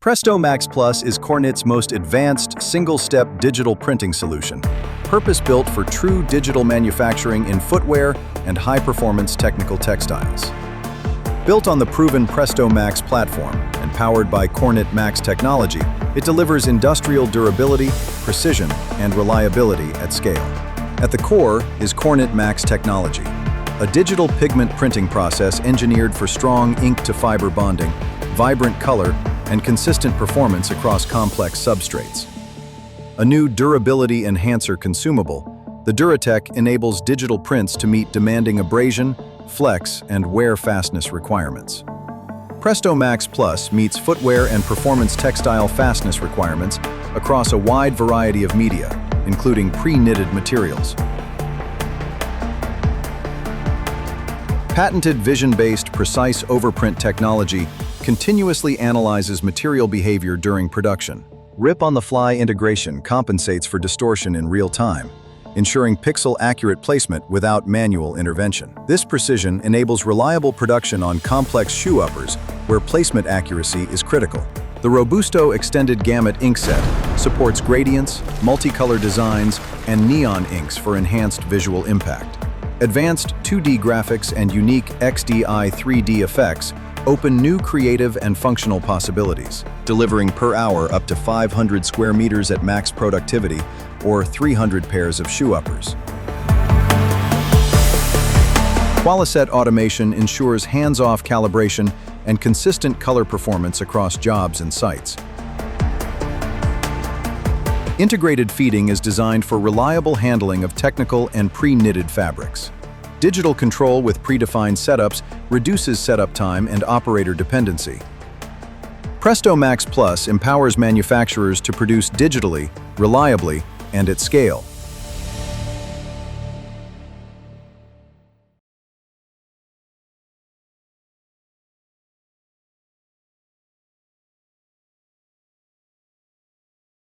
Presto MAX PLUS is Kornit's most advanced single-step digital printing solution, purpose-built for true digital manufacturing in footwear and high-performance technical textiles. Built on the proven Presto MAX platform and powered by Kornit Max technology, it delivers industrial durability, precision, and reliability at scale. At the core is Kornit Max technology, a digital pigment printing process engineered for strong ink-to-fiber bonding, vibrant color, and consistent performance across complex substrates. A new durability enhancer consumable, the Duratech enables digital prints to meet demanding abrasion, flex, and wear fastness requirements. Presto MAX Plus meets footwear and performance textile fastness requirements across a wide variety of media, including pre-knitted materials. Patented vision-based precise overprint technology continuously analyzes material behavior during production. Rip-on-the-fly integration compensates for distortion in real time, ensuring pixel-accurate placement without manual intervention. This precision enables reliable production on complex shoe uppers, where placement accuracy is critical. The Robusto Extended Gamut ink set supports gradients, multicolor designs, and neon inks for enhanced visual impact. Advanced 2D graphics and unique XDI 3D effects open new creative and functional possibilities, delivering per hour up to 500 square meters at max productivity or 300 pairs of shoe uppers. Qualiset automation ensures hands-off calibration and consistent color performance across jobs and sites. Integrated feeding is designed for reliable handling of technical and pre-knitted fabrics. Digital control with predefined setups reduces setup time and operator dependency. Presto MAX Plus empowers manufacturers to produce digitally, reliably, and at scale.